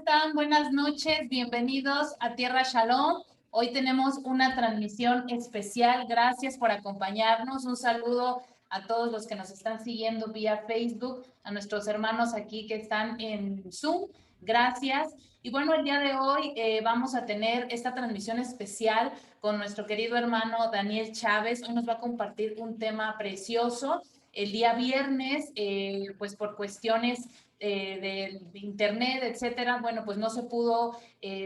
están? Buenas noches, bienvenidos a Tierra Shalom. Hoy tenemos una transmisión especial. Gracias por acompañarnos. Un saludo a todos los que nos están siguiendo vía Facebook, a nuestros hermanos aquí que están en Zoom. Gracias. Y bueno, el día de hoy vamos a tener esta transmisión especial con nuestro querido hermano Daniel Chávez. Hoy nos va a compartir un tema precioso. El día viernes, pues por cuestiones de internet, etcétera, bueno, pues no se pudo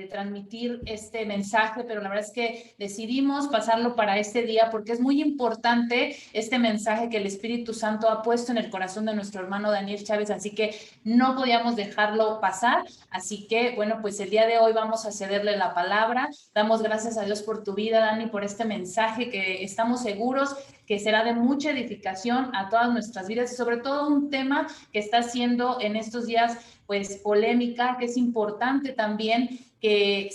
transmitir este mensaje, pero la verdad es que decidimos pasarlo para este día porque es muy importante este mensaje que el Espíritu Santo ha puesto en el corazón de nuestro hermano Daniel Chávez, así que no podíamos dejarlo pasar. Así que, bueno, pues el día de hoy vamos a cederle la palabra. Damos gracias a Dios por tu vida, Dani, por este mensaje que estamos seguros que será de mucha edificación a todas nuestras vidas y sobre todo un tema que está siendo en estos días pues polémica, que es importante también que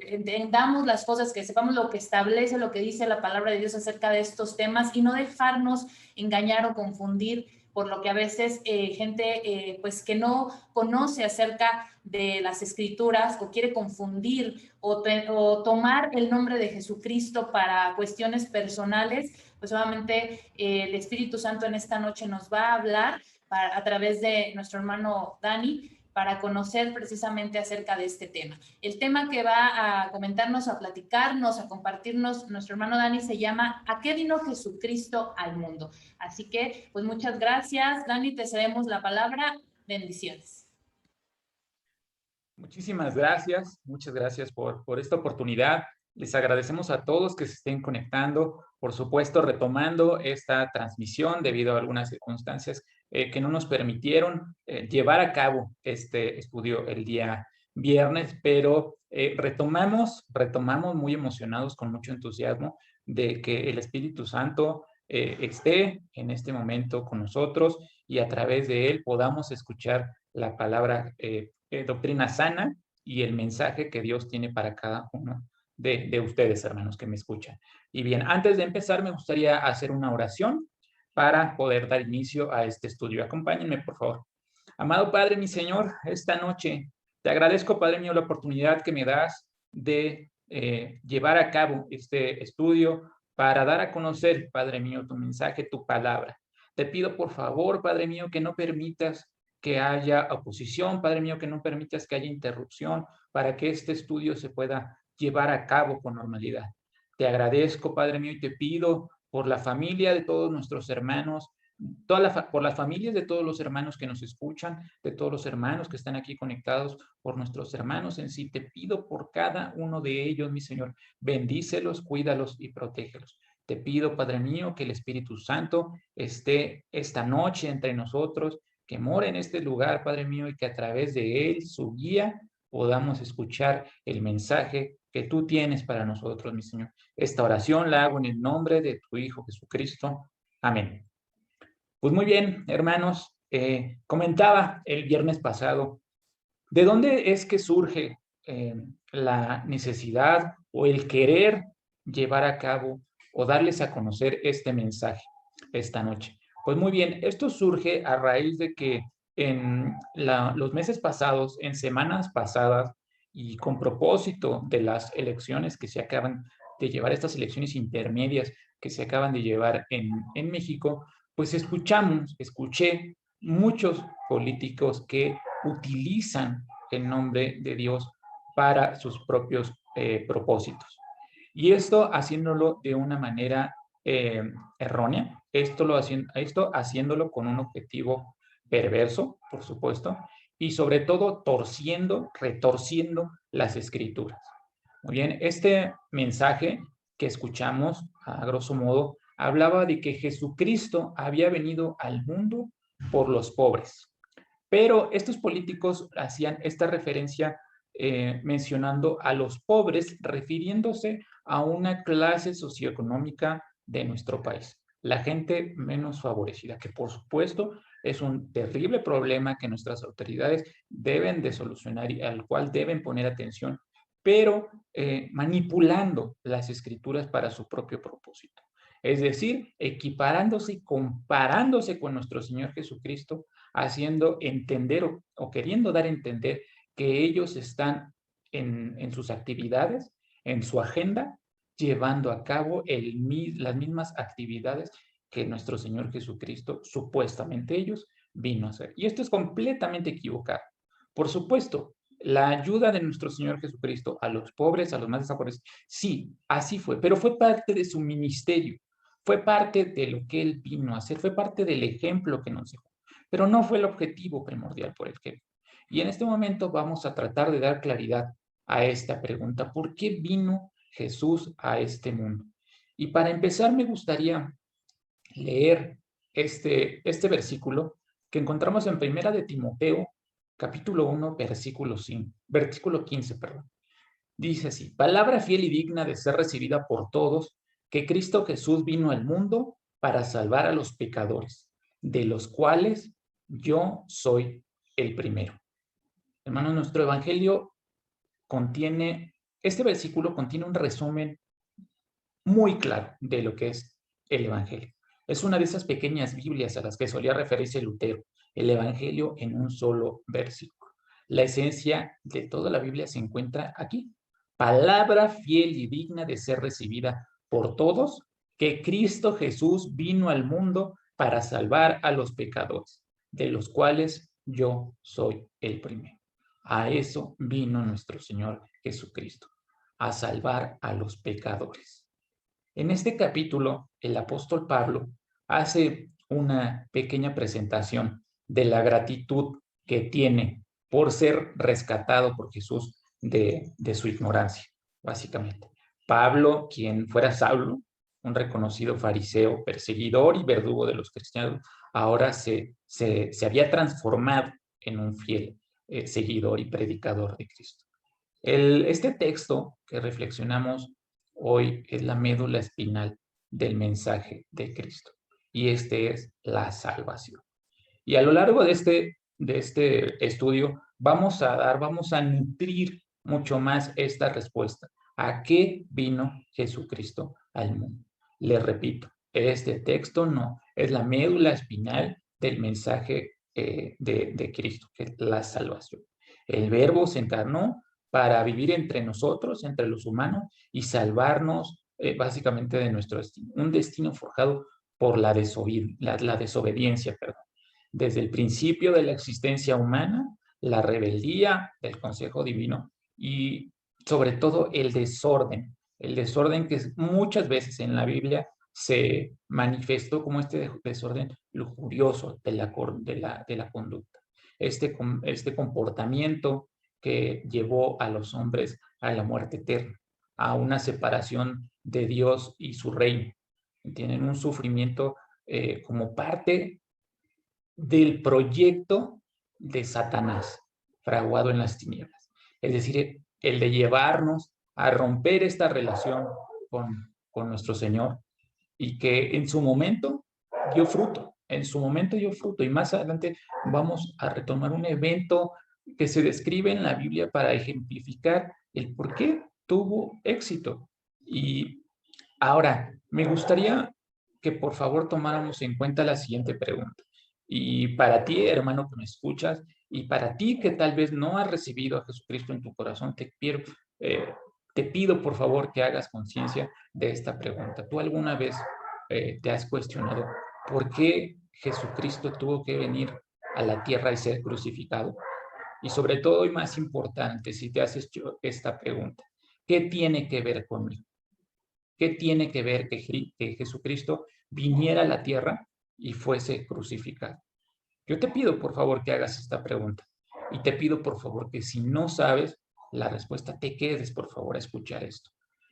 entendamos las cosas, que sepamos lo que establece, lo que dice la palabra de Dios acerca de estos temas y no dejarnos engañar o confundir por lo que a veces gente pues que no conoce acerca de las escrituras o quiere confundir o tomar el nombre de Jesucristo para cuestiones personales, pues obviamente el Espíritu Santo en esta noche nos va a hablar a través de nuestro hermano Dani para conocer precisamente acerca de este tema. El tema que va a comentarnos, a platicarnos, a compartirnos nuestro hermano Dani se llama ¿A qué vino Jesucristo al mundo? Así que, pues muchas gracias, Dani, te cedemos la palabra. Bendiciones. Muchísimas gracias, muchas gracias por esta oportunidad. Les agradecemos a todos que se estén conectando, por supuesto, retomando esta transmisión debido a algunas circunstancias que no nos permitieron llevar a cabo este estudio el día viernes, pero retomamos muy emocionados, con mucho entusiasmo, de que el Espíritu Santo esté en este momento con nosotros y a través de él podamos escuchar la palabra doctrina sana y el mensaje que Dios tiene para cada uno de ustedes, hermanos, que me escuchan. Y bien, antes de empezar, me gustaría hacer una oración para poder dar inicio a este estudio. Acompáñenme, por favor. Amado Padre, mi Señor, esta noche te agradezco, Padre mío, la oportunidad que me das de llevar a cabo este estudio para dar a conocer, Padre mío, tu mensaje, tu palabra. Te pido, por favor, Padre mío, que no permitas que haya oposición, Padre mío, que no permitas que haya interrupción para que este estudio se pueda llevar a cabo con normalidad. Te agradezco, Padre mío, y te pido por la familia de todos nuestros hermanos, por las familias de todos los hermanos que nos escuchan, de todos los hermanos que están aquí conectados, por nuestros hermanos en sí. Te pido por cada uno de ellos, mi Señor, bendícelos, cuídalos y protégelos. Te pido, Padre mío, que el Espíritu Santo esté esta noche entre nosotros, que more en este lugar, Padre mío, y que a través de él, su guía, podamos escuchar el mensaje que tú tienes para nosotros, mi Señor. Esta oración la hago en el nombre de tu Hijo Jesucristo. Amén. Pues muy bien, hermanos, comentaba el viernes pasado, ¿de dónde es que surge la necesidad o el querer llevar a cabo o darles a conocer este mensaje esta noche? Pues muy bien, esto surge a raíz de que en los meses pasados, en semanas pasadas, y con propósito de las elecciones que se acaban de llevar, estas elecciones intermedias que se acaban de llevar en México, pues escuché muchos políticos que utilizan el nombre de Dios para sus propios propósitos. Y esto haciéndolo de una manera errónea, esto haciéndolo con un objetivo perverso, por supuesto, y sobre todo retorciendo las escrituras. Muy bien, este mensaje que escuchamos, a grosso modo, hablaba de que Jesucristo había venido al mundo por los pobres. Pero estos políticos hacían esta referencia mencionando a los pobres, refiriéndose a una clase socioeconómica de nuestro país, la gente menos favorecida, que por supuesto es un terrible problema que nuestras autoridades deben de solucionar y al cual deben poner atención, pero manipulando las escrituras para su propio propósito. Es decir, equiparándose y comparándose con nuestro Señor Jesucristo, haciendo entender o queriendo dar a entender que ellos están en sus actividades, en su agenda, llevando a cabo las mismas actividades que nuestro Señor Jesucristo, supuestamente ellos, vino a hacer. Y esto es completamente equivocado. Por supuesto, la ayuda de nuestro Señor Jesucristo a los pobres, a los más desfavorecidos, sí, así fue, pero fue parte de su ministerio, fue parte de lo que Él vino a hacer, fue parte del ejemplo que nos dejó, pero no fue el objetivo primordial por el que vino. Y en este momento vamos a tratar de dar claridad a esta pregunta: ¿por qué vino Jesús a este mundo? Y para empezar me gustaría leer este versículo que encontramos en Primera de Timoteo, capítulo 1, versículo 15, perdón. Dice así: palabra fiel y digna de ser recibida por todos, que Cristo Jesús vino al mundo para salvar a los pecadores, de los cuales yo soy el primero. Hermanos, nuestro evangelio este versículo contiene un resumen muy claro de lo que es el evangelio. Es una de esas pequeñas Biblias a las que solía referirse Lutero, el evangelio en un solo versículo. La esencia de toda la Biblia se encuentra aquí. Palabra fiel y digna de ser recibida por todos, que Cristo Jesús vino al mundo para salvar a los pecadores, de los cuales yo soy el primero. A eso vino nuestro Señor Jesucristo, a salvar a los pecadores. En este capítulo, el apóstol Pablo hace una pequeña presentación de la gratitud que tiene por ser rescatado por Jesús de su ignorancia, básicamente. Pablo, quien fuera Saulo, un reconocido fariseo, perseguidor y verdugo de los cristianos, ahora se había transformado en un fiel seguidor y predicador de Cristo. Este texto que reflexionamos hoy es la médula espinal del mensaje de Cristo, y este es la salvación. Y a lo largo de este estudio vamos a nutrir mucho más esta respuesta. ¿A qué vino Jesucristo al mundo? Les repito, este texto no es la médula espinal del mensaje de Cristo, que es la salvación. El Verbo se encarnó para vivir entre nosotros, entre los humanos, y salvarnos básicamente de nuestro destino. Un destino forjado por la desobediencia, perdón. Desde el principio de la existencia humana, la rebeldía del consejo divino y sobre todo el desorden que muchas veces en la Biblia se manifestó como este desorden lujurioso de la conducta. Este comportamiento que llevó a los hombres a la muerte eterna, a una separación de Dios y su reino. Tienen un sufrimiento como parte del proyecto de Satanás, fraguado en las tinieblas. Es decir, el de llevarnos a romper esta relación con nuestro Señor, y que en su momento dio fruto, y más adelante vamos a retomar un evento que se describe en la Biblia para ejemplificar el por qué tuvo éxito. Y ahora, me gustaría que por favor tomáramos en cuenta la siguiente pregunta. Y para ti, hermano que me escuchas, y para ti que tal vez no has recibido a Jesucristo en tu corazón, te pido por favor que hagas conciencia de esta pregunta. ¿Tú alguna vez te has cuestionado por qué Jesucristo tuvo que venir a la tierra y ser crucificado? Y sobre todo, y más importante, si te has hecho esta pregunta, ¿qué tiene que ver conmigo? ¿Qué tiene que ver que Jesucristo viniera a la tierra y fuese crucificado? Yo te pido, por favor, que hagas esta pregunta. Y te pido, por favor, que si no sabes la respuesta, te quedes, por favor, a escuchar esto.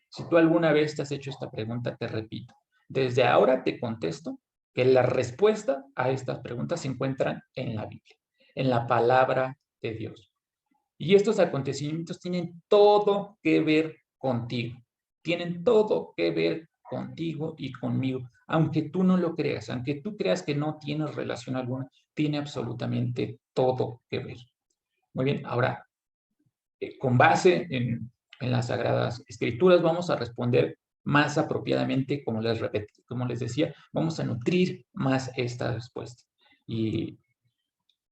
Si tú alguna vez te has hecho esta pregunta, te repito, desde ahora te contesto que la respuesta a estas preguntas se encuentran en la Biblia, en la palabra de Dios. Y estos acontecimientos tienen todo que ver contigo. Tienen todo que ver contigo y conmigo. Aunque tú no lo creas, aunque tú creas que no tienes relación alguna, tiene absolutamente todo que ver. Muy bien, ahora, con base en las Sagradas Escrituras, vamos a responder más apropiadamente, como les decía, vamos a nutrir más esta respuesta. Y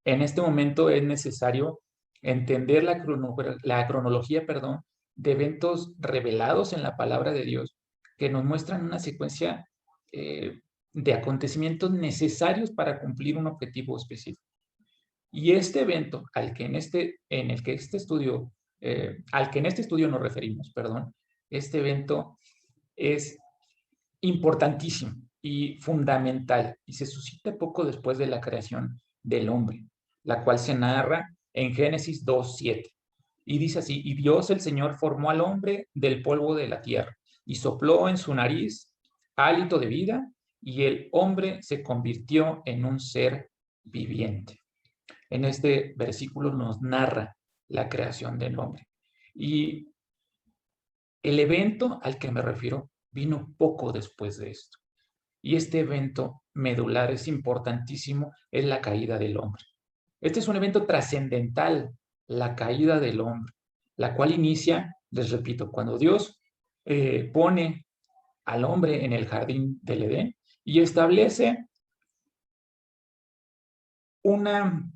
en este momento es necesario entender la cronología, perdón, de eventos revelados en la palabra de Dios que nos muestran una secuencia de acontecimientos necesarios para cumplir un objetivo específico. Y este evento al que en este estudio nos referimos, perdón, este evento es importantísimo y fundamental y se suscita poco después de la creación del hombre, la cual se narra en Génesis 2:7. Y dice así: y Dios el Señor formó al hombre del polvo de la tierra y sopló en su nariz hálito de vida, y el hombre se convirtió en un ser viviente. En este versículo nos narra la creación del hombre. Y el evento al que me refiero vino poco después de esto. Y este evento medular es importantísimo, es la caída del hombre. Este es un evento trascendental, la caída del hombre, la cual inicia, les repito, cuando Dios pone al hombre en el jardín del Edén y establece una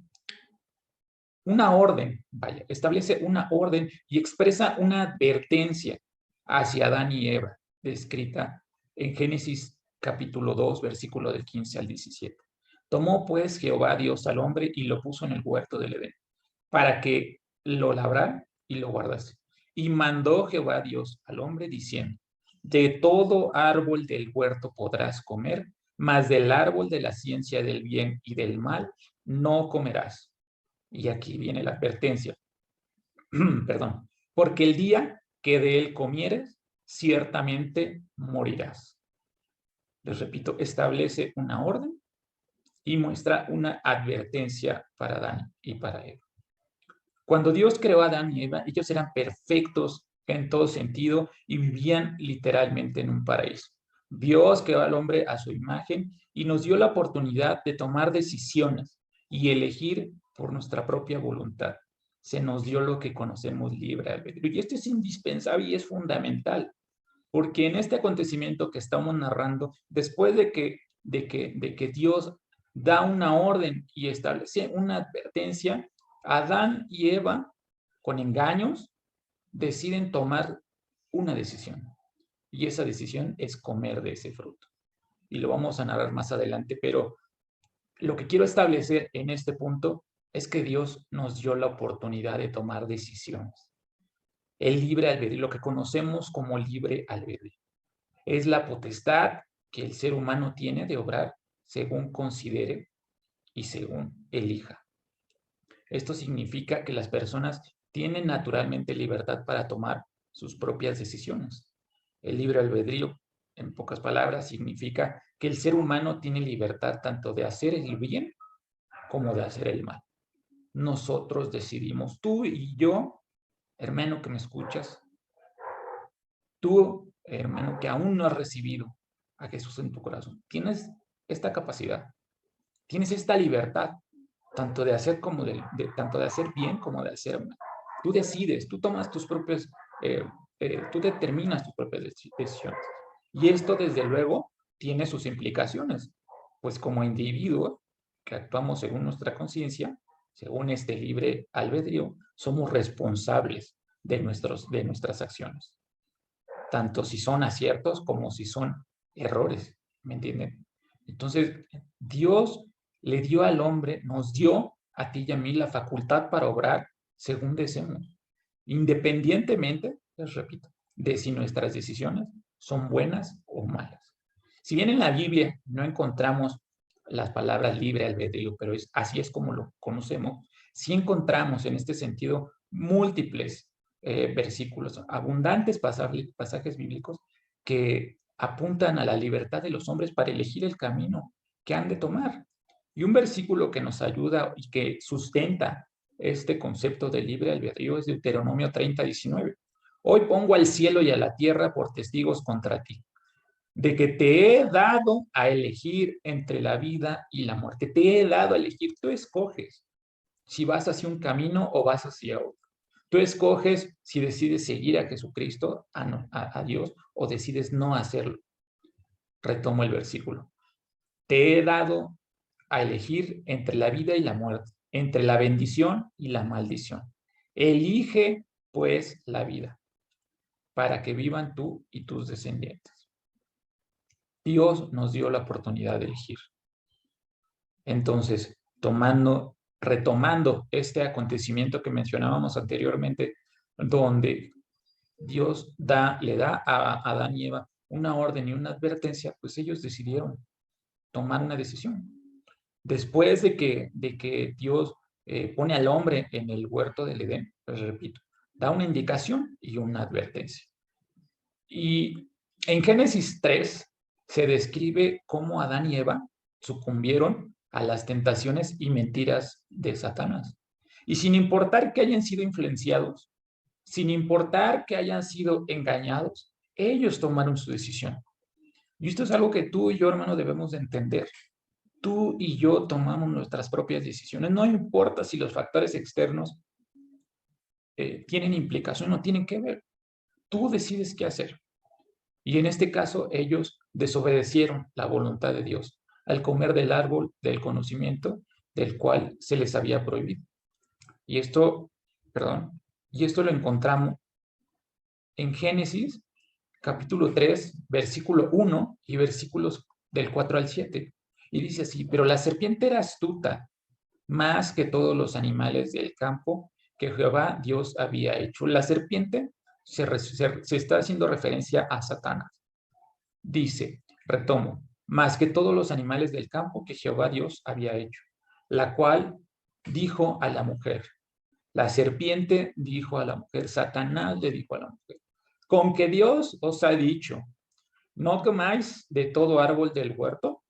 orden, establece una orden y expresa una advertencia hacia Adán y Eva, descrita en Génesis capítulo 2, versículo del 15 al 17. Tomó pues Jehová Dios al hombre y lo puso en el huerto del Edén, para que lo labrara y lo guardase. Y mandó Jehová Dios al hombre diciendo: de todo árbol del huerto podrás comer, mas del árbol de la ciencia del bien y del mal no comerás. Y aquí viene la advertencia. Perdón. Porque el día que de él comieres, ciertamente morirás. Les repito, establece una orden y muestra una advertencia para Adán y para Eva. Cuando Dios creó a Adán y Eva, ellos eran perfectos en todo sentido y vivían literalmente en un paraíso. Dios creó al hombre a su imagen y nos dio la oportunidad de tomar decisiones y elegir por nuestra propia voluntad. Se nos dio lo que conocemos libre albedrío. Y esto es indispensable y es fundamental, porque en este acontecimiento que estamos narrando, después de que Dios da una orden y establece una advertencia, Adán y Eva, con engaños, deciden tomar una decisión. Y esa decisión es comer de ese fruto. Y lo vamos a narrar más adelante, pero lo que quiero establecer en este punto es que Dios nos dio la oportunidad de tomar decisiones. El libre albedrío, lo que conocemos como libre albedrío, es la potestad que el ser humano tiene de obrar según considere y según elija. Esto significa que las personas tienen naturalmente libertad para tomar sus propias decisiones. El libre albedrío, en pocas palabras, significa que el ser humano tiene libertad tanto de hacer el bien como de hacer el mal. Nosotros decidimos, tú y yo, hermano que me escuchas, tú, hermano que aún no has recibido a Jesús en tu corazón, tienes esta capacidad, tienes esta libertad, tanto de hacer tanto de hacer bien como de hacer mal. Tú decides, tú tomas tus propias, tú determinas tus propias decisiones. Y esto, desde luego, tiene sus implicaciones, pues como individuos que actuamos según nuestra conciencia, según este libre albedrío, somos responsables de nuestras acciones, tanto si son aciertos como si son errores, ¿me entienden? Entonces, Dios le dio al hombre, nos dio a ti y a mí la facultad para obrar según deseemos, independientemente, les repito, de si nuestras decisiones son buenas o malas. Si bien en la Biblia no encontramos las palabras libre albedrío, pero así es como lo conocemos, sí encontramos en este sentido múltiples versículos, abundantes pasajes bíblicos que apuntan a la libertad de los hombres para elegir el camino que han de tomar. Y un versículo que nos ayuda y que sustenta este concepto de libre albedrío es Deuteronomio 30:19. Hoy pongo al cielo y a la tierra por testigos contra ti, de que te he dado a elegir entre la vida y la muerte. Te he dado a elegir, tú escoges si vas hacia un camino o vas hacia otro. Tú escoges si decides seguir a Jesucristo, a Dios, o decides no hacerlo. Retomo el versículo. Te he dado a elegir entre la vida y la muerte, entre la bendición y la maldición. Elige, pues, la vida, para que vivan tú y tus descendientes. Dios nos dio la oportunidad de elegir. Entonces, retomando este acontecimiento que mencionábamos anteriormente, donde Dios le da a Adán y Eva una orden y una advertencia, pues ellos decidieron tomar una decisión. Después de que Dios pone al hombre en el huerto del Edén, pues repito, da una indicación y una advertencia. Y en Génesis 3 se describe cómo Adán y Eva sucumbieron a las tentaciones y mentiras de Satanás. Y sin importar que hayan sido influenciados, sin importar que hayan sido engañados, ellos tomaron su decisión. Y esto es algo que tú y yo, hermano, debemos de entender. Tú y yo tomamos nuestras propias decisiones. No importa si los factores externos tienen implicación o no tienen que ver. Tú decides qué hacer. Y en este caso, ellos desobedecieron la voluntad de Dios al comer del árbol del conocimiento del cual se les había prohibido. Y esto lo encontramos en Génesis capítulo 3, versículo 1 y versículos del 4 al 7. Y dice así: pero la serpiente era astuta más que todos los animales del campo que Jehová Dios había hecho. La serpiente se está haciendo referencia a Satanás. Dice, retomo, más que todos los animales del campo que Jehová Dios había hecho, la cual dijo a la mujer, la serpiente dijo a la mujer, Satanás le dijo a la mujer, con que Dios os ha dicho, no comáis de todo árbol del huerto.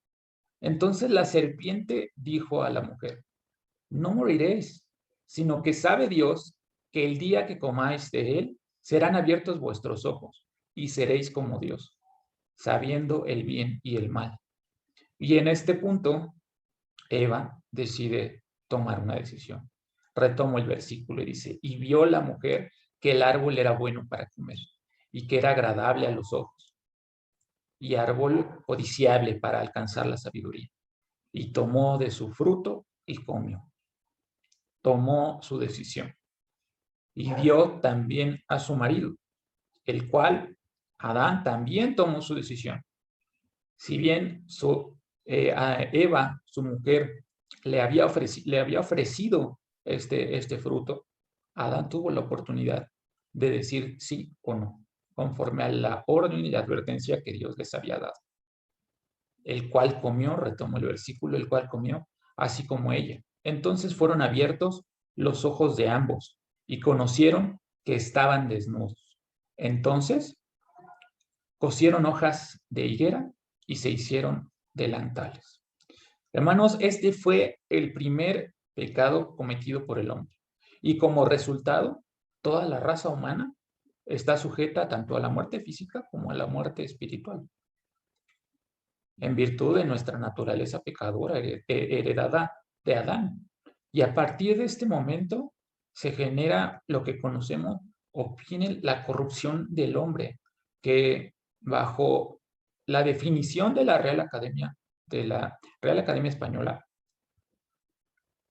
Entonces la serpiente dijo a la mujer, no moriréis, sino que sabe Dios que el día que comáis de él, serán abiertos vuestros ojos y seréis como Dios, sabiendo el bien y el mal. Y en este punto, Eva decide tomar una decisión. Retomo el versículo y dice, y vio la mujer que el árbol era bueno para comer y que era agradable a los ojos y árbol codiciable para alcanzar la sabiduría. Y tomó de su fruto y comió. Tomó su decisión. Y dio también a su marido, el cual, Adán, también tomó su decisión. Si bien a Eva, su mujer, le había ofrecido este fruto, Adán tuvo la oportunidad de decir sí o no, conforme a la orden y la advertencia que Dios les había dado. El cual comió, retomo el versículo, el cual comió, así como ella. Entonces fueron abiertos los ojos de ambos y conocieron que estaban desnudos. Entonces cosieron hojas de higuera y se hicieron delantales. Hermanos, este fue el primer pecado cometido por el hombre. Y como resultado, toda la raza humana está sujeta tanto a la muerte física como a la muerte espiritual, en virtud de nuestra naturaleza pecadora heredada de Adán. Y a partir de este momento se genera lo que conocemos o viene la corrupción del hombre, que bajo la definición de la Real Academia Española,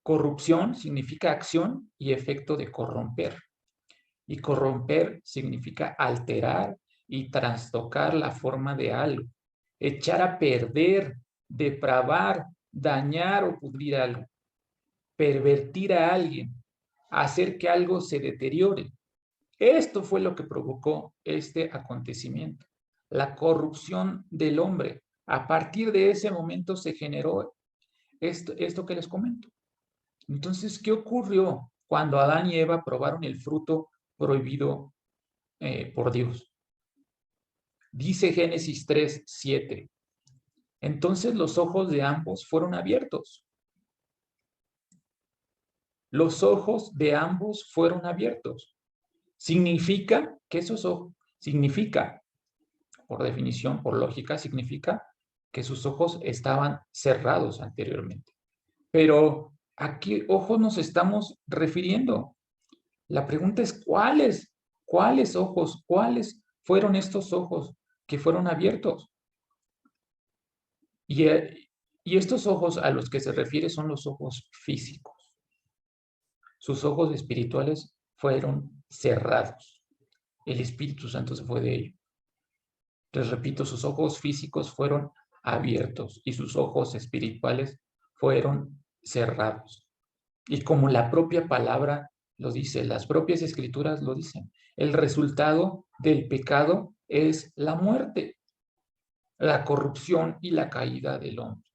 corrupción significa acción y efecto de corromper. Y corromper significa alterar y trastocar la forma de algo, echar a perder, depravar, dañar o pudrir algo, pervertir a alguien, hacer que algo se deteriore. Esto fue lo que provocó este acontecimiento, la corrupción del hombre. A partir de ese momento se generó esto que les comento. Entonces, ¿qué ocurrió cuando Adán y Eva probaron el fruto prohibido por Dios? Dice Génesis 3:7. Entonces los ojos de ambos fueron abiertos. Los ojos de ambos fueron abiertos. Significa que esos ojos, significa, por definición, por lógica, significa que sus ojos estaban cerrados anteriormente. Pero ¿a qué ojos nos estamos refiriendo? La pregunta es, ¿cuáles ojos? ¿Cuáles fueron estos ojos que fueron abiertos? Y estos ojos a los que se refiere son los ojos físicos. Sus ojos espirituales fueron cerrados. El Espíritu Santo se fue de ellos. Les repito, sus ojos físicos fueron abiertos y sus ojos espirituales fueron cerrados. Y como la propia palabra lo dice, las propias escrituras lo dicen, el resultado del pecado es la muerte, la corrupción y la caída del hombre.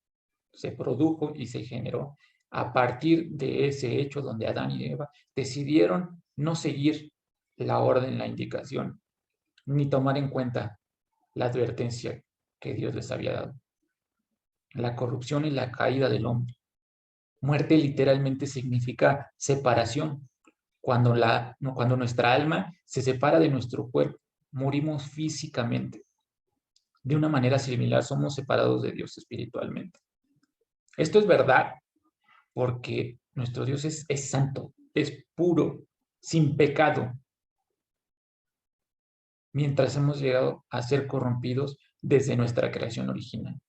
Se produjo y se generó a partir de ese hecho donde Adán y Eva decidieron no seguir la orden, la indicación, ni tomar en cuenta la advertencia que Dios les había dado. La corrupción y la caída del hombre. Muerte literalmente significa separación. Cuando nuestra alma se separa de nuestro cuerpo, morimos físicamente. De una manera similar, somos separados de Dios espiritualmente. Esto es verdad porque nuestro Dios es santo, es puro, sin pecado, mientras hemos llegado a ser corrompidos desde nuestra creación original.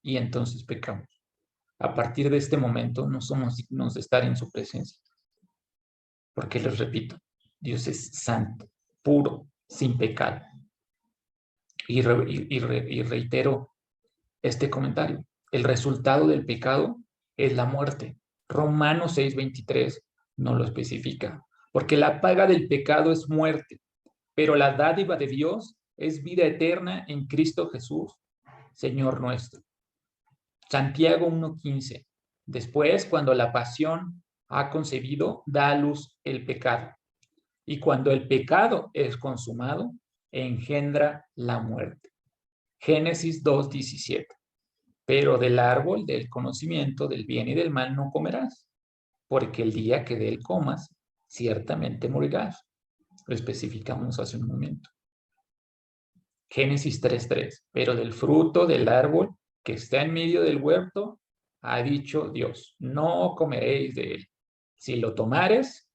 Y entonces pecamos. A partir de este momento no somos dignos de estar en su presencia. Porque les repito, Dios es santo, puro, sin pecado. Y reitero este comentario. El resultado del pecado es la muerte. Romanos 6:23 no lo especifica. Porque la paga del pecado es muerte, pero la dádiva de Dios es vida eterna en Cristo Jesús, Señor nuestro. Santiago 1:15. Después, cuando la pasión ha concebido, da a luz el pecado. Y cuando el pecado es consumado, engendra la muerte. Génesis 2:17. Pero del árbol del conocimiento del bien y del mal no comerás, porque el día que de él comas, ciertamente morirás. Lo especificamos hace un momento. Génesis 3:3. Pero del fruto del árbol que está en medio del huerto, ha dicho Dios, no comeréis de él. Si lo tomares,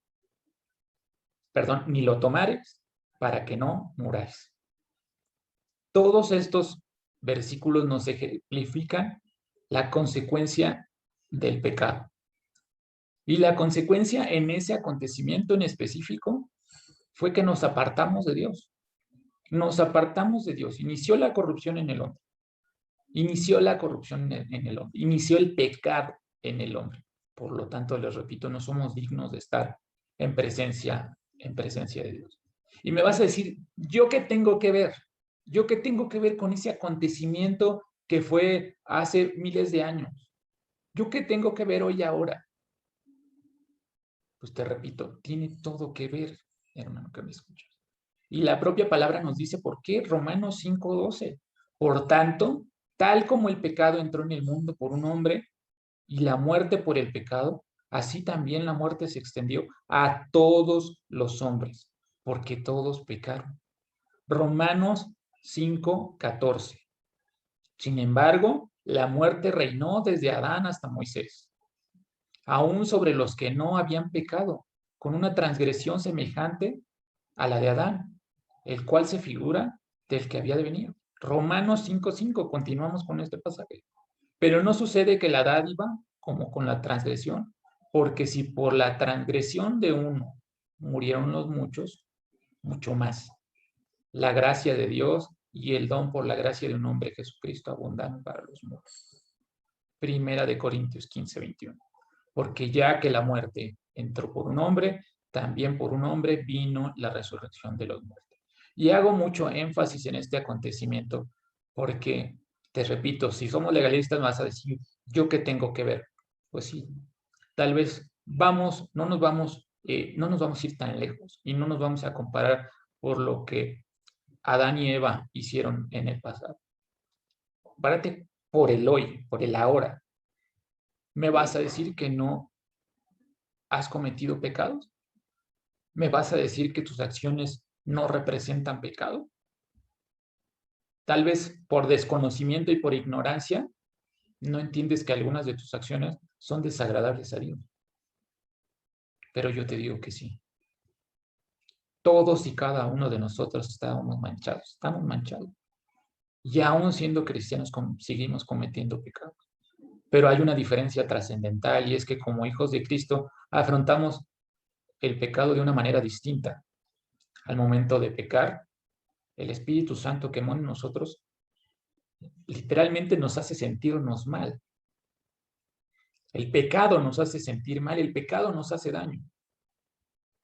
ni lo tomares, para que no muráis. Todos estos versículos nos ejemplifican la consecuencia del pecado. Y la consecuencia en ese acontecimiento en específico fue que nos apartamos de Dios. Nos apartamos de Dios. Inició la corrupción en el hombre. Inició la corrupción en el hombre. Inició el pecado en el hombre. Por lo tanto, les repito, no somos dignos de estar en presencia de Dios. Y me vas a decir, ¿yo qué tengo que ver? ¿Yo qué tengo que ver con ese acontecimiento que fue hace miles de años? ¿Yo qué tengo que ver hoy ahora? Pues te repito, tiene todo que ver, hermano, que me escuchas. Y la propia palabra nos dice por qué, Romanos 5:12. Por tanto, tal como el pecado entró en el mundo por un hombre y la muerte por el pecado, así también la muerte se extendió a todos los hombres, porque todos pecaron. Romanos 5:14. Sin embargo, la muerte reinó desde Adán hasta Moisés, aún sobre los que no habían pecado, con una transgresión semejante a la de Adán, el cual se figura del que había de venir. Romanos 5:5, continuamos con este pasaje. Pero no sucede que la dádiva, como con la transgresión, porque si por la transgresión de uno murieron los muchos, mucho más. La gracia de Dios y el don por la gracia de un hombre, Jesucristo, abundan para los muchos. Primera de Corintios 15:21. Porque ya que la muerte entró por un hombre, también por un hombre vino la resurrección de los muertos. Y hago mucho énfasis en este acontecimiento porque, te repito, si somos legalistas vas a decir, ¿yo qué tengo que ver? Pues sí, tal vez no nos vamos a ir tan lejos y no nos vamos a comparar por lo que Adán y Eva hicieron en el pasado. Párate por el hoy, por el ahora. ¿Me vas a decir que no has cometido pecados? ¿Me vas a decir que tus acciones no representan pecado? Tal vez por desconocimiento y por ignorancia, no entiendes que algunas de tus acciones son desagradables a Dios. Pero yo te digo que sí. Todos y cada uno de nosotros estamos manchados. Y aún siendo cristianos seguimos cometiendo pecados. Pero hay una diferencia trascendental y es que como hijos de Cristo afrontamos el pecado de una manera distinta. Al momento de pecar, el Espíritu Santo que mora en nosotros literalmente nos hace sentirnos mal. El pecado nos hace sentir mal, el pecado nos hace daño.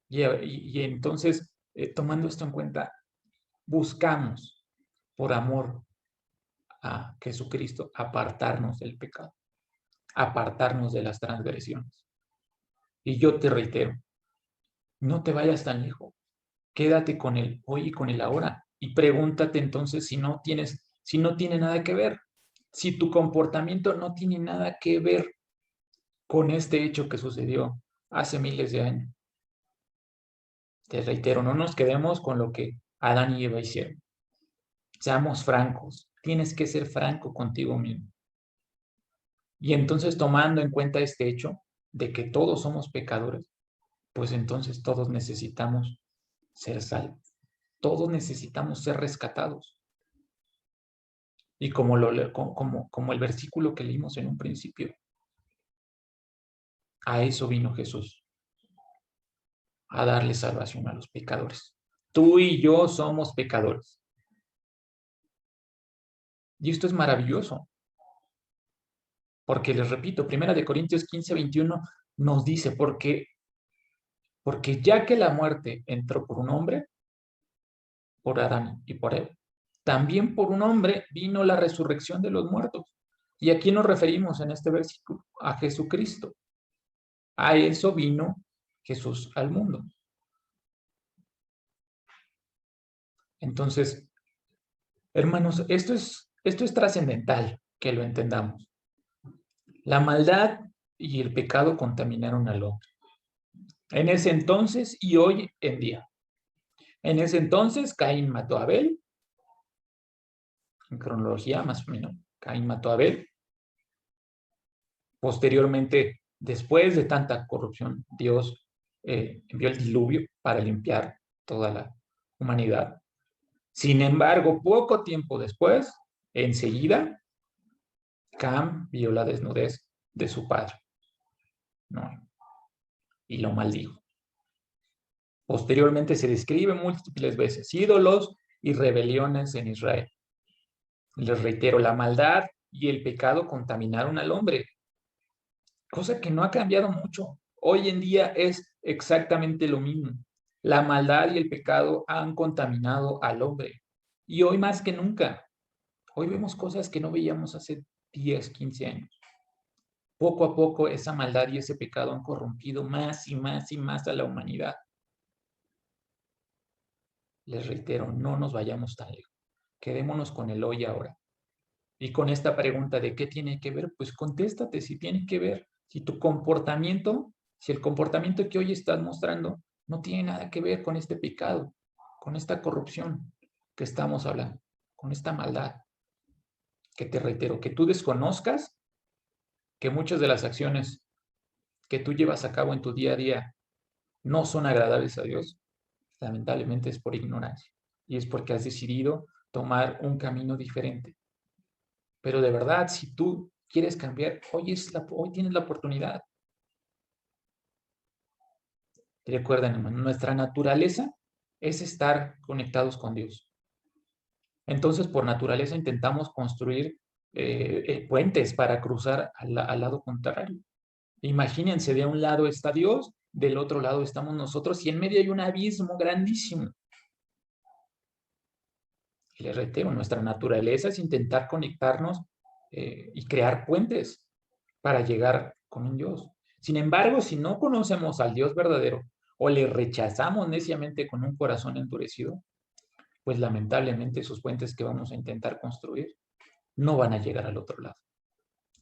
Y entonces, tomando esto en cuenta, buscamos, por amor a Jesucristo, apartarnos del pecado, apartarnos de las transgresiones. Y yo te reitero, no te vayas tan lejos, quédate con el hoy y con el ahora, y pregúntate entonces si no tiene nada que ver, si tu comportamiento no tiene nada que ver con este hecho que sucedió hace miles de años. Te reitero, no nos quedemos con lo que Adán y Eva hicieron. Seamos francos, tienes que ser franco contigo mismo. Y entonces, tomando en cuenta este hecho de que todos somos pecadores, pues entonces todos necesitamos ser salvos. Todos necesitamos ser rescatados. Y como el versículo que leímos en un principio, a eso vino Jesús, a darle salvación a los pecadores. Tú y yo somos pecadores. Y esto es maravilloso. Porque les repito, 1 Corintios 15:21 nos dice, porque ya que la muerte entró por un hombre, por Adán y por él, también por un hombre vino la resurrección de los muertos. ¿Y a quién nos referimos en este versículo? A Jesucristo. A eso vino Jesús al mundo. Entonces, hermanos, esto es trascendental que lo entendamos. La maldad y el pecado contaminaron al hombre. En ese entonces y hoy en día. En ese entonces, Caín mató a Abel. En cronología, más o menos, Caín mató a Abel. Posteriormente, después de tanta corrupción, Dios envió el diluvio para limpiar toda la humanidad. Sin embargo, poco tiempo después, enseguida, Cam vio la desnudez de su padre, ¿no? Y lo maldijo. Posteriormente se describe múltiples veces ídolos y rebeliones en Israel. Les reitero, la maldad y el pecado contaminaron al hombre, cosa que no ha cambiado mucho. Hoy en día es exactamente lo mismo. La maldad y el pecado han contaminado al hombre. Y hoy más que nunca, hoy vemos cosas que no veíamos hace 10, 15 años. Poco a poco esa maldad y ese pecado han corrompido más y más y más a la humanidad. Les reitero, no nos vayamos tan lejos. Quedémonos con el hoy y ahora. Y con esta pregunta de qué tiene que ver, pues contéstate si tiene que ver. Si tu comportamiento, si el comportamiento que hoy estás mostrando no tiene nada que ver con este pecado, con esta corrupción que estamos hablando, con esta maldad, que te reitero, que tú desconozcas que muchas de las acciones que tú llevas a cabo en tu día a día no son agradables a Dios, lamentablemente es por ignorancia y es porque has decidido tomar un camino diferente. Pero de verdad, si tú quieres cambiar, hoy tienes la oportunidad. Y recuerden, hermano, nuestra naturaleza es estar conectados con Dios. Entonces, por naturaleza intentamos construir puentes para cruzar al lado contrario. Imagínense, de un lado está Dios, del otro lado estamos nosotros y en medio hay un abismo grandísimo. Y les reitero, nuestra naturaleza es intentar conectarnos y crear puentes para llegar con un Dios. Sin embargo, si no conocemos al Dios verdadero o le rechazamos neciamente con un corazón endurecido, pues lamentablemente esos puentes que vamos a intentar construir no van a llegar al otro lado.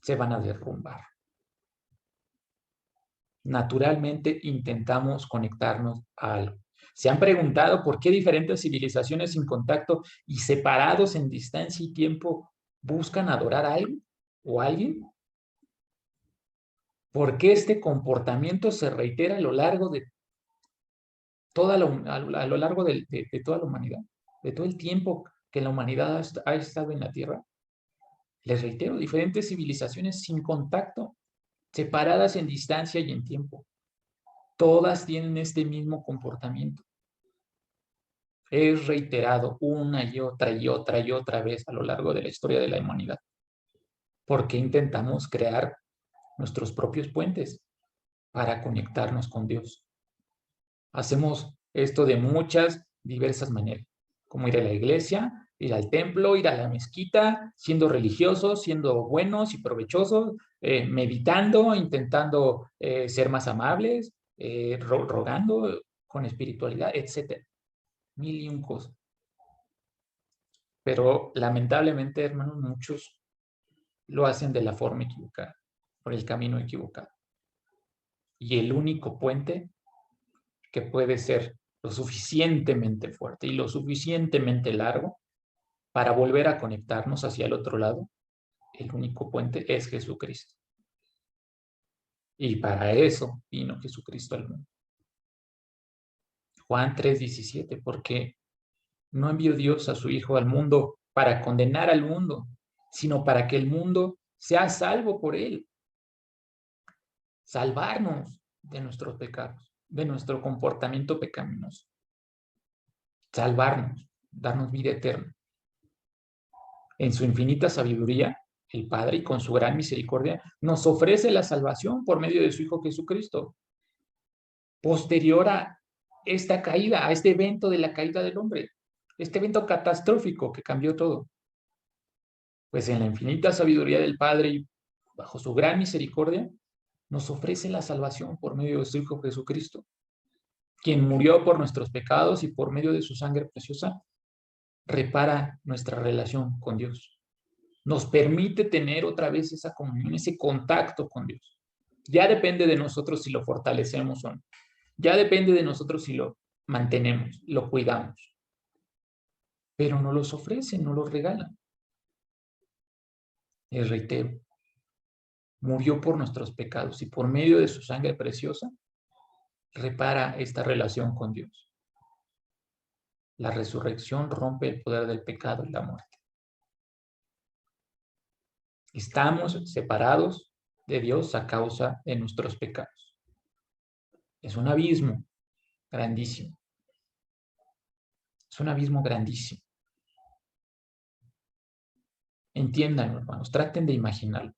Se van a derrumbar. Naturalmente intentamos conectarnos a algo. ¿Se han preguntado por qué diferentes civilizaciones sin contacto y separados en distancia y tiempo buscan adorar a algo o a alguien? ¿Por qué este comportamiento se reitera a lo largo de toda a lo largo de toda la humanidad, de todo el tiempo que la humanidad ha estado en la Tierra? Les reitero, diferentes civilizaciones sin contacto, separadas en distancia y en tiempo. Todas tienen este mismo comportamiento. Es reiterado una y otra y otra y otra vez a lo largo de la historia de la humanidad. Porque intentamos crear nuestros propios puentes para conectarnos con Dios. Hacemos esto de muchas diversas maneras, como ir a la iglesia, ir al templo, ir a la mezquita, siendo religiosos, siendo buenos y provechosos, meditando, intentando ser más amables, rogando con espiritualidad, etc. Mil y un cosas. Pero lamentablemente, hermanos, muchos lo hacen de la forma equivocada, por el camino equivocado. Y el único puente que puede ser lo suficientemente fuerte y lo suficientemente largo para volver a conectarnos hacia el otro lado, el único puente es Jesucristo. Y para eso vino Jesucristo al mundo. Juan 3:17, porque no envió Dios a su Hijo al mundo para condenar al mundo, sino para que el mundo sea salvo por él. Salvarnos de nuestros pecados, de nuestro comportamiento pecaminoso. Salvarnos, darnos vida eterna. En su infinita sabiduría, el Padre, y con su gran misericordia, nos ofrece la salvación por medio de su Hijo Jesucristo. Posterior a esta caída, a este evento de la caída del hombre, este evento catastrófico que cambió todo. Pues en la infinita sabiduría del Padre y bajo su gran misericordia, nos ofrece la salvación por medio de su Hijo Jesucristo, quien murió por nuestros pecados y por medio de su sangre preciosa, repara nuestra relación con Dios. Nos permite tener otra vez esa comunión, ese contacto con Dios. Ya depende de nosotros si lo fortalecemos o no. Ya depende de nosotros si lo mantenemos, lo cuidamos. Pero no los ofrecen, no los regalan. Les reitero, murió por nuestros pecados y por medio de su sangre preciosa repara esta relación con Dios. La resurrección rompe el poder del pecado y la muerte. Estamos separados de Dios a causa de nuestros pecados. Es un abismo grandísimo. Es un abismo grandísimo. Entiéndanlo, hermanos, traten de imaginarlo.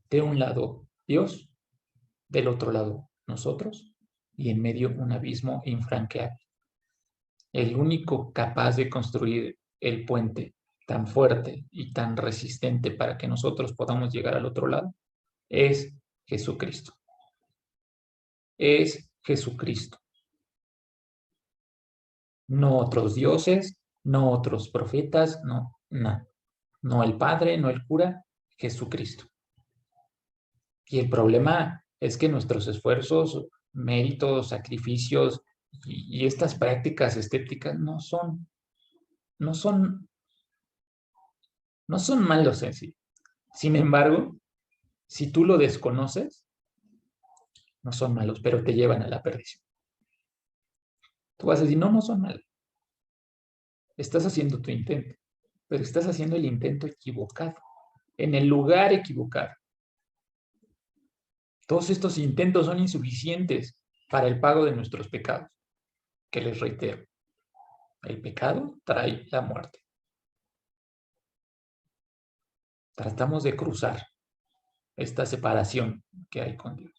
De un lado, Dios, del otro lado, nosotros, y en medio un abismo infranqueable. El único capaz de construir el puente tan fuerte y tan resistente para que nosotros podamos llegar al otro lado es Jesucristo. Es Jesucristo. No otros dioses, no otros profetas, no, no. No el Padre, no el cura, Jesucristo. Y el problema es que nuestros esfuerzos, méritos, sacrificios y estas prácticas estéticas no son malos en sí. Sin embargo, si tú lo desconoces, no son malos, pero te llevan a la perdición. Tú vas a decir, no son malos. Estás haciendo tu intento, pero estás haciendo el intento equivocado, en el lugar equivocado. Todos estos intentos son insuficientes para el pago de nuestros pecados, que les reitero, el pecado trae la muerte. Tratamos de cruzar esta separación que hay con Dios.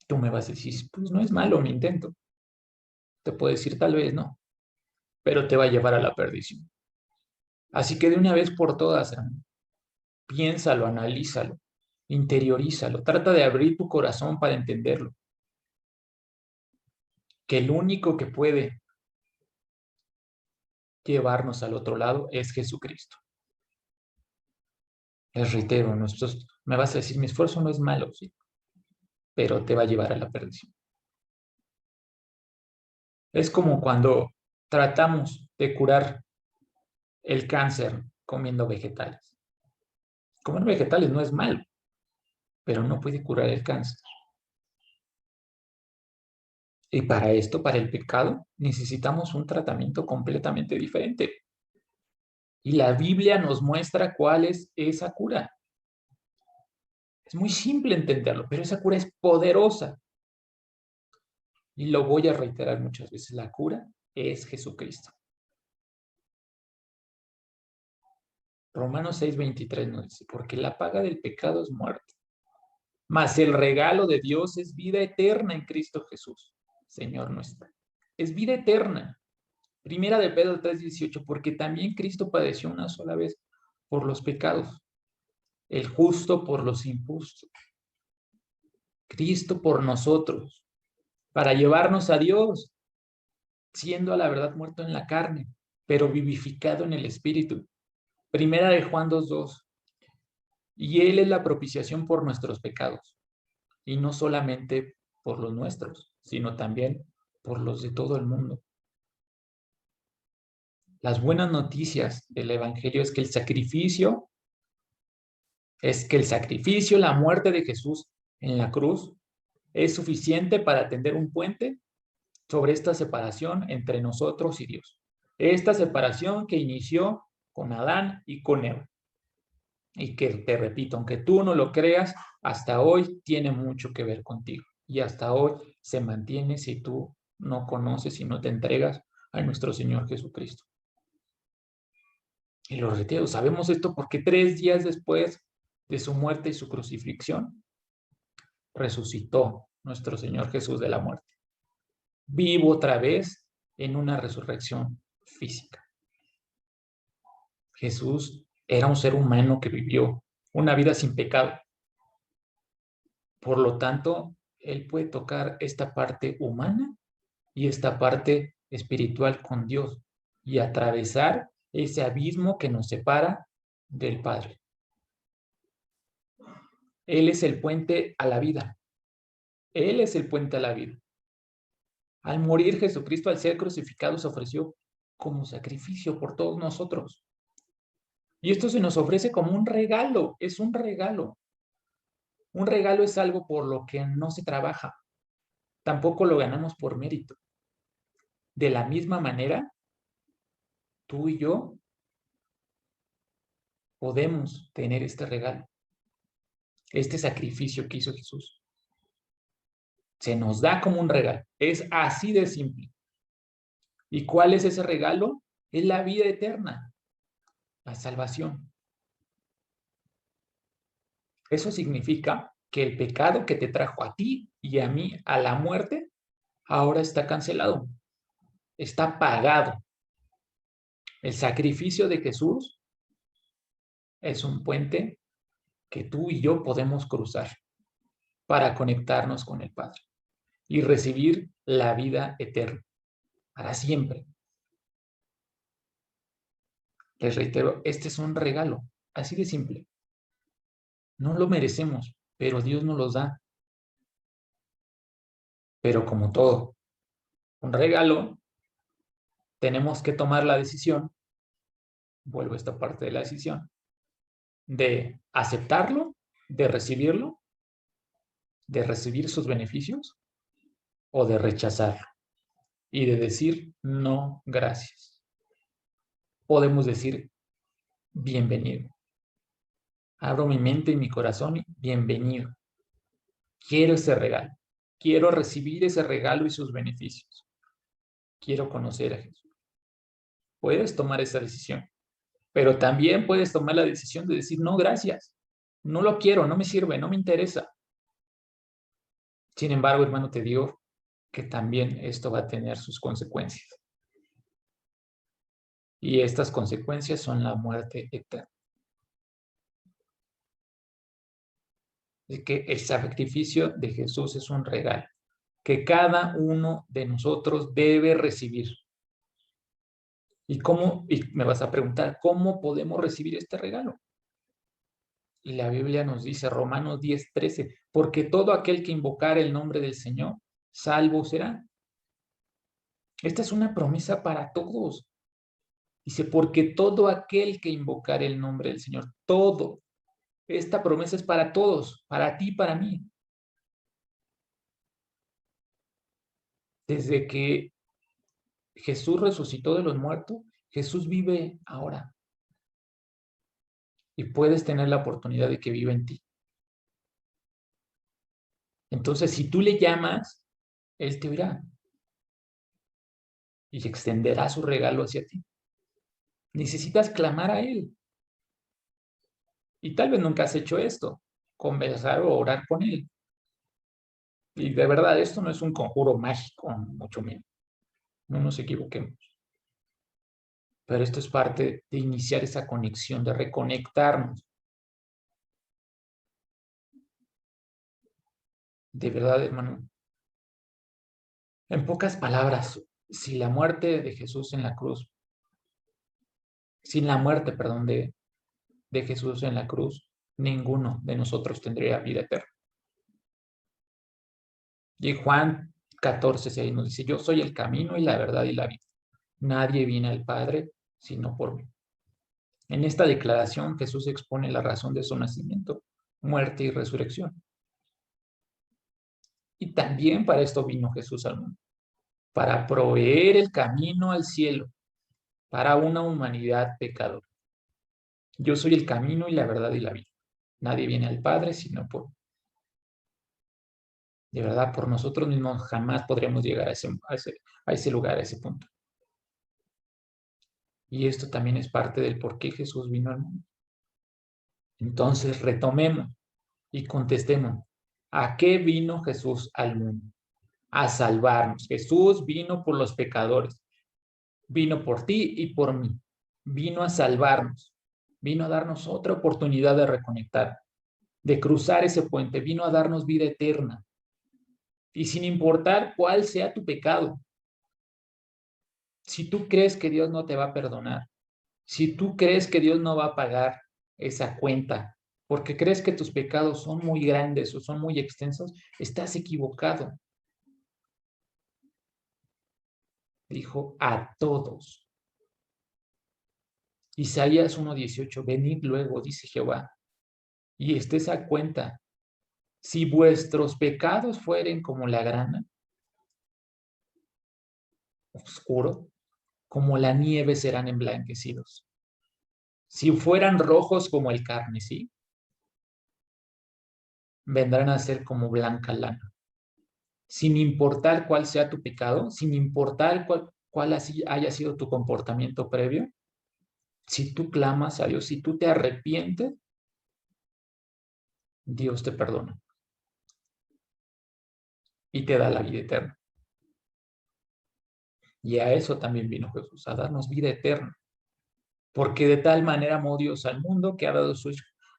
Tú me vas a decir, pues no es malo mi intento. Te puedo decir, tal vez no, pero te va a llevar a la perdición. Así que de una vez por todas, hermano, piénsalo, analízalo, interiorízalo, trata de abrir tu corazón para entenderlo. Que el único que puede llevarnos al otro lado es Jesucristo. Les reitero, me vas a decir, mi esfuerzo no es malo, sí, pero te va a llevar a la perdición. Es como cuando tratamos de curar el cáncer comiendo vegetales. Comer vegetales no es malo, pero no puede curar el cáncer. Y para esto, para el pecado, necesitamos un tratamiento completamente diferente. Y la Biblia nos muestra cuál es esa cura. Es muy simple entenderlo, pero esa cura es poderosa. Y lo voy a reiterar muchas veces, la cura es Jesucristo. Romanos 6:23 nos dice, porque la paga del pecado es muerte, mas el regalo de Dios es vida eterna en Cristo Jesús, Señor nuestro. Es vida eterna. Primera de Pedro 3:18, porque también Cristo padeció una sola vez por los pecados, el justo por los injustos. Cristo por nosotros, para llevarnos a Dios, siendo a la verdad muerto en la carne, pero vivificado en el Espíritu. Primera de Juan 2:2. Y Él es la propiciación por nuestros pecados, y no solamente por los nuestros, sino también por los de todo el mundo. Las buenas noticias del Evangelio es que el sacrificio, la muerte de Jesús en la cruz, es suficiente para tender un puente sobre esta separación entre nosotros y Dios. Esta separación que inició con Adán y con Eva. Y que, te repito, aunque tú no lo creas, hasta hoy tiene mucho que ver contigo. Y hasta hoy se mantiene si tú no conoces y no te entregas a nuestro Señor Jesucristo. Y lo reitero, sabemos esto porque 3 días después de su muerte y su crucifixión, resucitó nuestro Señor Jesús de la muerte. Vivo otra vez en una resurrección física. Jesús era un ser humano que vivió una vida sin pecado. Por lo tanto, Él puede tocar esta parte humana y esta parte espiritual con Dios y atravesar ese abismo que nos separa del Padre. Él es el puente a la vida. Él es el puente a la vida. Al morir Jesucristo, al ser crucificado, se ofreció como sacrificio por todos nosotros. Y esto se nos ofrece como un regalo, es un regalo. Un regalo es algo por lo que no se trabaja, tampoco lo ganamos por mérito. De la misma manera, tú y yo podemos tener este regalo, este sacrificio que hizo Jesús. Se nos da como un regalo, es así de simple. ¿Y cuál es ese regalo? Es la vida eterna, la salvación. Eso significa que el pecado que te trajo a ti y a mí a la muerte, ahora está cancelado, está pagado. El sacrificio de Jesús es un puente que tú y yo podemos cruzar para conectarnos con el Padre y recibir la vida eterna para siempre. Les reitero, este es un regalo, así de simple. No lo merecemos, pero Dios nos los da. Pero como todo, un regalo, tenemos que tomar la decisión, vuelvo a esta parte de la decisión, de aceptarlo, de recibir sus beneficios o de rechazarlo y de decir no, gracias. Podemos decir bienvenido. Abro mi mente y mi corazón, bienvenido. Quiero ese regalo. Quiero recibir ese regalo y sus beneficios. Quiero conocer a Jesús. Puedes tomar esa decisión, pero también puedes tomar la decisión de decir no, gracias. No lo quiero, no me sirve, no me interesa. Sin embargo, hermano, te digo que también esto va a tener sus consecuencias. Y estas consecuencias son la muerte eterna. De que el sacrificio de Jesús es un regalo que cada uno de nosotros debe recibir. ¿Y cómo? Y me vas a preguntar, ¿cómo podemos recibir este regalo? Y la Biblia nos dice, Romanos 10:13, porque todo aquel que invocar el nombre del Señor, salvo será. Esta es una promesa para todos. Dice, porque todo aquel que invocar el nombre del Señor, todo. Esta promesa es para todos, para ti, para mí. Desde que Jesús resucitó de los muertos, Jesús vive ahora. Y puedes tener la oportunidad de que viva en ti. Entonces, si tú le llamas, Él te oirá y extenderá su regalo hacia ti. Necesitas clamar a Él. Y tal vez nunca has hecho esto, conversar o orar con Él. Y de verdad, esto no es un conjuro mágico, mucho menos. No nos equivoquemos. Pero esto es parte de iniciar esa conexión, de reconectarnos. De verdad, hermano. En pocas palabras, si la muerte de Jesús en la cruz, sin la muerte, perdón, de Jesús en la cruz, ninguno de nosotros tendría vida eterna. Y Juan 14:6 nos dice, yo soy el camino y la verdad y la vida. Nadie viene al Padre sino por mí. En esta declaración Jesús expone la razón de su nacimiento, muerte y resurrección. Y también para esto vino Jesús al mundo, para proveer el camino al cielo para una humanidad pecadora. Yo soy el camino y la verdad y la vida. Nadie viene al Padre sino por mí. De verdad, por nosotros mismos jamás podríamos llegar a ese lugar, a ese punto. Y esto también es parte del por qué Jesús vino al mundo. Entonces, retomemos y contestemos, ¿a qué vino Jesús al mundo? A salvarnos. Jesús vino por los pecadores, vino por ti y por mí. Vino a salvarnos, vino a darnos otra oportunidad de reconectar, de cruzar ese puente, vino a darnos vida eterna. Y sin importar cuál sea tu pecado, si tú crees que Dios no te va a perdonar, si tú crees que Dios no va a pagar esa cuenta, porque crees que tus pecados son muy grandes o son muy extensos, estás equivocado. Dijo a todos. Isaías 1:18, venid luego, dice Jehová, y estés a cuenta. Si vuestros pecados fueren como la grana, oscuro, como la nieve serán emblanquecidos. Si fueran rojos como el carmesí, vendrán a ser como blanca lana. Sin importar cuál sea tu pecado, sin importar cuál haya sido tu comportamiento previo, si tú clamas a Dios, si tú te arrepientes, Dios te perdona y te da la vida eterna. Y a eso también vino Jesús, a darnos vida eterna. Porque de tal manera amó Dios al mundo que ha dado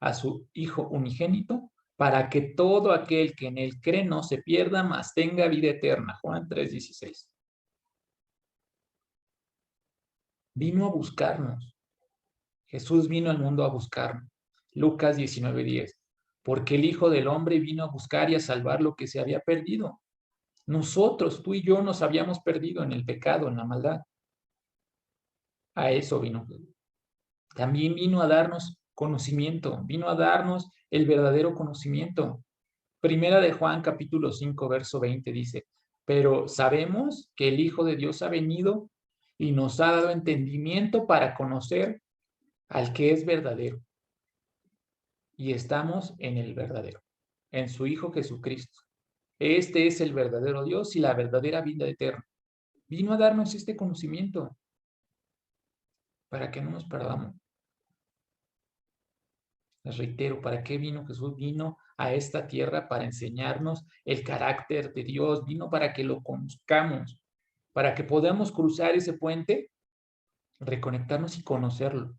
a su Hijo unigénito para que todo aquel que en él cree no se pierda, mas tenga vida eterna. Juan 3:16. Vino a buscarnos. Jesús vino al mundo a buscarnos. Lucas 19:10. Porque el Hijo del Hombre vino a buscar y a salvar lo que se había perdido. Nosotros, tú y yo, nos habíamos perdido en el pecado, en la maldad. A eso vino Jesús. También vino a darnos conocimiento, vino a darnos el verdadero conocimiento. Primera de Juan, capítulo 5, verso 20 dice, pero sabemos que el Hijo de Dios ha venido y nos ha dado entendimiento para conocer al que es verdadero. Y estamos en el verdadero, en su Hijo Jesucristo. Este es el verdadero Dios y la verdadera vida eterna. Vino a darnos este conocimiento para que no nos perdamos. Les reitero, ¿para qué vino Jesús? Vino a esta tierra para enseñarnos el carácter de Dios, vino para que lo conozcamos, para que podamos cruzar ese puente, reconectarnos y conocerlo.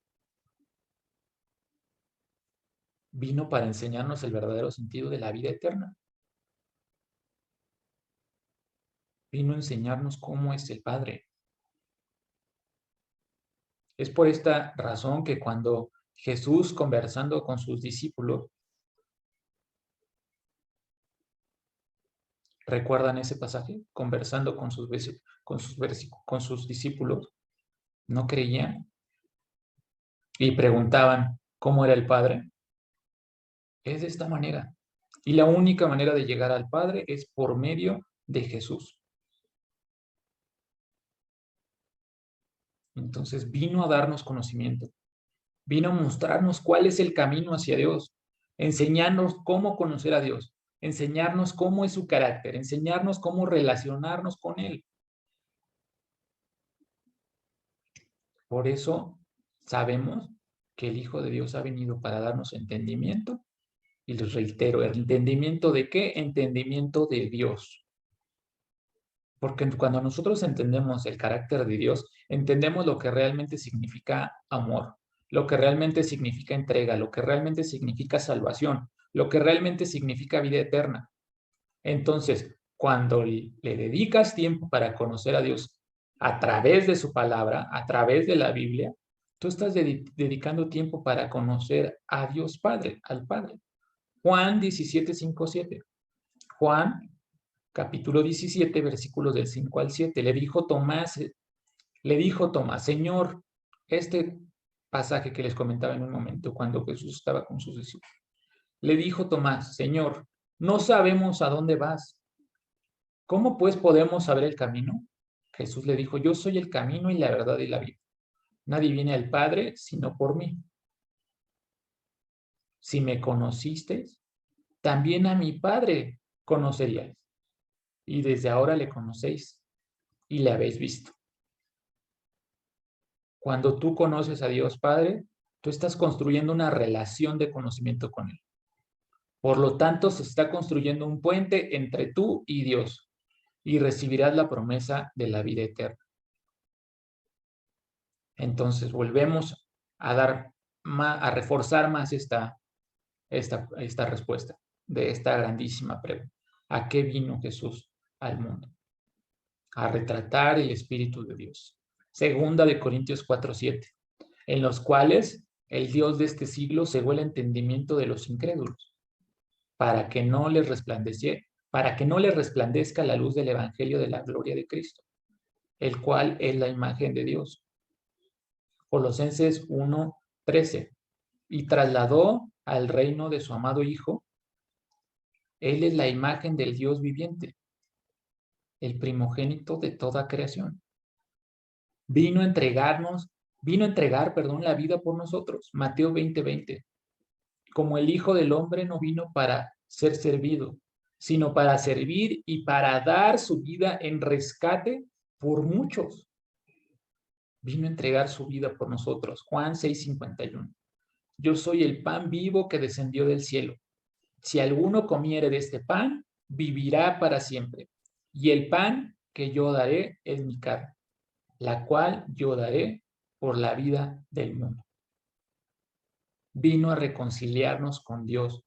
Vino para enseñarnos el verdadero sentido de la vida eterna. Vino a enseñarnos cómo es el Padre. Es por esta razón que cuando Jesús, conversando con sus discípulos, ¿recuerdan ese pasaje? Conversando con sus discípulos, no creían y preguntaban cómo era el Padre. Es de esta manera. Y la única manera de llegar al Padre es por medio de Jesús. Entonces vino a darnos conocimiento, vino a mostrarnos cuál es el camino hacia Dios, enseñarnos cómo conocer a Dios, enseñarnos cómo es su carácter, enseñarnos cómo relacionarnos con Él. Por eso sabemos que el Hijo de Dios ha venido para darnos entendimiento. Y les reitero, ¿entendimiento de qué? Entendimiento de Dios. Porque cuando nosotros entendemos el carácter de Dios, entendemos lo que realmente significa amor, lo que realmente significa entrega, lo que realmente significa salvación, lo que realmente significa vida eterna. Entonces, cuando le dedicas tiempo para conocer a Dios a través de su palabra, a través de la Biblia, tú estás dedicando tiempo para conocer a Dios Padre, al Padre. Juan 17, 5, 7. Juan, capítulo 17, versículos del 5 al 7. Le dijo Tomás, Señor, este pasaje que les comentaba en un momento cuando Jesús estaba con sus discípulos. Le dijo Tomás, Señor, no sabemos a dónde vas. ¿Cómo pues podemos saber el camino? Jesús le dijo, yo soy el camino y la verdad y la vida. Nadie viene al Padre sino por mí. Si me conocisteis, también a mi Padre conoceríais. Y desde ahora le conocéis y le habéis visto. Cuando tú conoces a Dios Padre, tú estás construyendo una relación de conocimiento con Él. Por lo tanto, se está construyendo un puente entre tú y Dios y recibirás la promesa de la vida eterna. Entonces, volvemos a reforzar más esta respuesta de esta grandísima pregunta. ¿A qué vino Jesús al mundo? A retratar el Espíritu de Dios. Segunda de Corintios 4:7, en los cuales el Dios de este siglo cegó el entendimiento de los incrédulos, para que no les resplandezca la luz del Evangelio de la gloria de Cristo, el cual es la imagen de Dios. Colosenses 1:13, y trasladó al reino de su amado Hijo. Él es la imagen del Dios viviente, el primogénito de toda creación. Vino a entregar, la vida por nosotros. Mateo 20:20. Como el Hijo del Hombre no vino para ser servido, sino para servir y para dar su vida en rescate por muchos. Vino a entregar su vida por nosotros. Juan 6:51. Yo soy el pan vivo que descendió del cielo. Si alguno comiere de este pan, vivirá para siempre. Y el pan que yo daré es mi carne, la cual yo daré por la vida del mundo. Vino a reconciliarnos con Dios.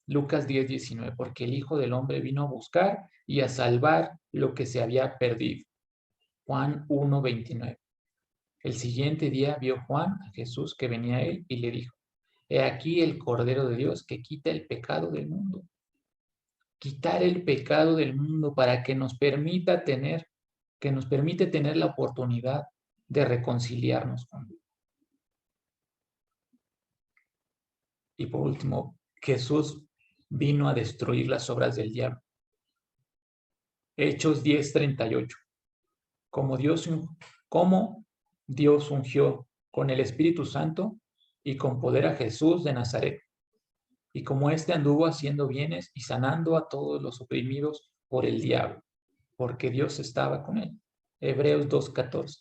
Lucas 10:19, porque el Hijo del Hombre vino a buscar y a salvar lo que se había perdido. Juan 1:29. El siguiente día vio Juan a Jesús que venía a él y le dijo, he aquí el Cordero de Dios que quita el pecado del mundo. Quitar el pecado del mundo para que nos permite tener la oportunidad de reconciliarnos con Dios. Y por último, Jesús vino a destruir las obras del diablo. Hechos 10:38. Como Dios ungió con el Espíritu Santo y con poder a Jesús de Nazaret, y como éste anduvo haciendo bienes y sanando a todos los oprimidos por el diablo, porque Dios estaba con él. Hebreos 2:14.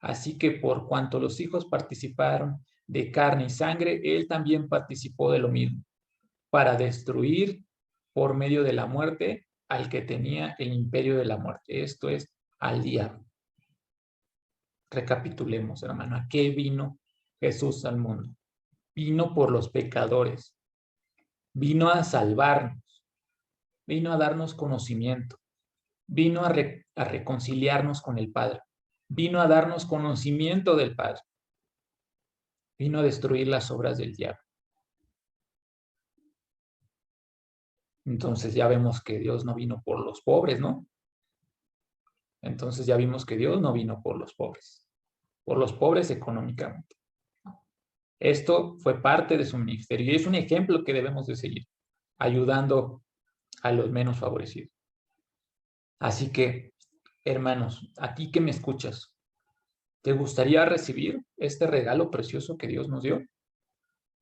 Así que por cuanto los hijos participaron de carne y sangre, él también participó de lo mismo, para destruir por medio de la muerte al que tenía el imperio de la muerte, esto es, al diablo. Recapitulemos, hermano, ¿a qué vino Jesús al mundo? Vino por los pecadores, vino a salvarnos, vino a darnos conocimiento, vino a reconciliarnos con el Padre, vino a darnos conocimiento del Padre, vino a destruir las obras del diablo. Entonces ya vemos que Dios no vino por los pobres, ¿no? Entonces ya vimos que Dios no vino por los pobres económicamente. Esto fue parte de su ministerio y es un ejemplo que debemos de seguir, ayudando a los menos favorecidos. Así que, hermanos, a ti que me escuchas, ¿te gustaría recibir este regalo precioso que Dios nos dio?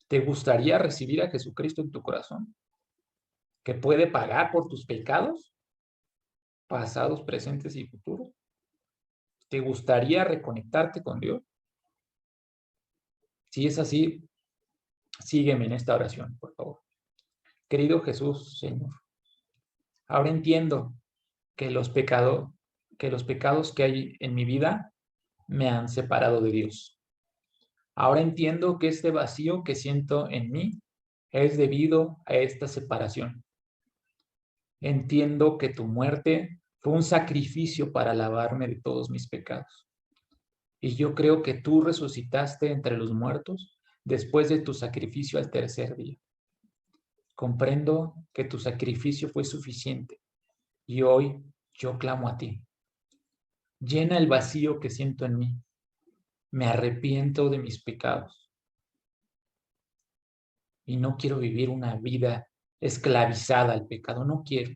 ¿Te gustaría recibir a Jesucristo en tu corazón? que puede pagar por tus pecados, pasados, presentes y futuros. ¿Te gustaría reconectarte con Dios? Si es así, sígueme en esta oración, por favor. Querido Jesús, Señor, ahora entiendo que los pecados que hay en mi vida me han separado de Dios. Ahora entiendo que este vacío que siento en mí es debido a esta separación. Entiendo que tu muerte fue un sacrificio para lavarme de todos mis pecados. Y yo creo que tú resucitaste entre los muertos después de tu sacrificio al tercer día. Comprendo que tu sacrificio fue suficiente y hoy yo clamo a ti. Llena el vacío que siento en mí. Me arrepiento de mis pecados y no quiero vivir una vida esclavizada al pecado. No quiero.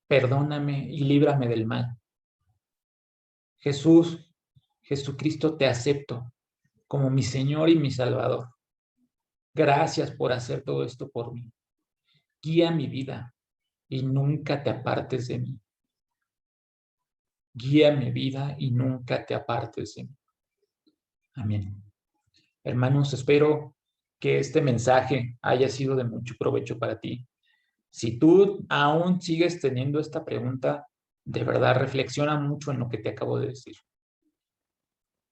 Perdóname y líbrame del mal. Jesús, Jesucristo, te acepto como mi Señor y mi Salvador. Gracias por hacer todo esto por mí. Guía mi vida y nunca te apartes de mí. Guía mi vida y nunca te apartes de mí. Amén. Hermanos, espero que este mensaje haya sido de mucho provecho para ti. Si tú aún sigues teniendo esta pregunta, de verdad reflexiona mucho en lo que te acabo de decir.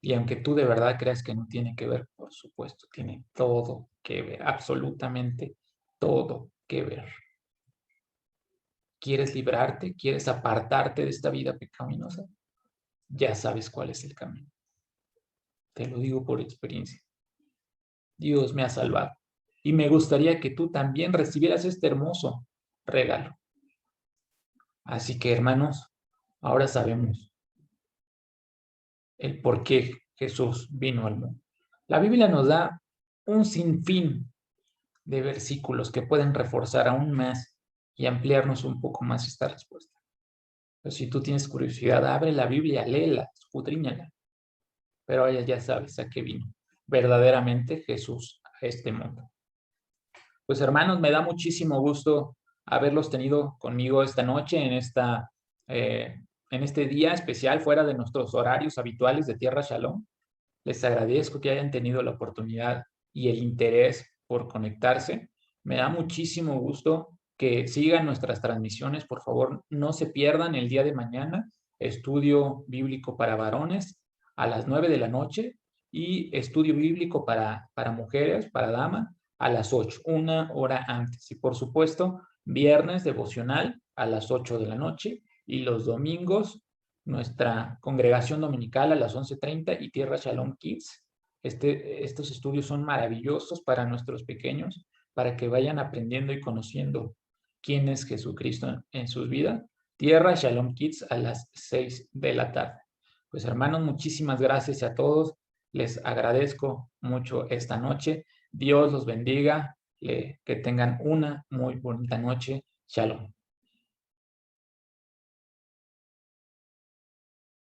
Y aunque tú de verdad creas que no tiene que ver, por supuesto, tiene todo que ver, absolutamente todo que ver. ¿Quieres librarte? ¿Quieres apartarte de esta vida pecaminosa? Ya sabes cuál es el camino. Te lo digo por experiencia. Dios me ha salvado. Y me gustaría que tú también recibieras este hermoso regalo. Así que, hermanos, ahora sabemos el por qué Jesús vino al mundo. La Biblia nos da un sinfín de versículos que pueden reforzar aún más y ampliarnos un poco más esta respuesta. Pero si tú tienes curiosidad, abre la Biblia, léela, escudriñala. Pero ahora ya sabes a qué vino verdaderamente Jesús a este mundo. Pues hermanos, me da muchísimo gusto haberlos tenido conmigo esta noche en este día especial fuera de nuestros horarios habituales de Tierra Shalom. Les agradezco que hayan tenido la oportunidad y el interés por conectarse. Me da muchísimo gusto que sigan nuestras transmisiones. Por favor, no se pierdan el día de mañana estudio bíblico para varones a las 9 de la noche y estudio bíblico para mujeres, para damas, a las 8, una hora antes. Y por supuesto, viernes devocional a las 8 de la noche y los domingos nuestra congregación dominical a las 11:30 y Tierra Shalom Kids. Estos estudios son maravillosos para nuestros pequeños, para que vayan aprendiendo y conociendo quién es Jesucristo en sus vidas. Tierra Shalom Kids a las 6 de la tarde. Pues hermanos, muchísimas gracias a todos. Les agradezco mucho esta noche. Dios los bendiga. Que tengan una muy bonita noche. Shalom.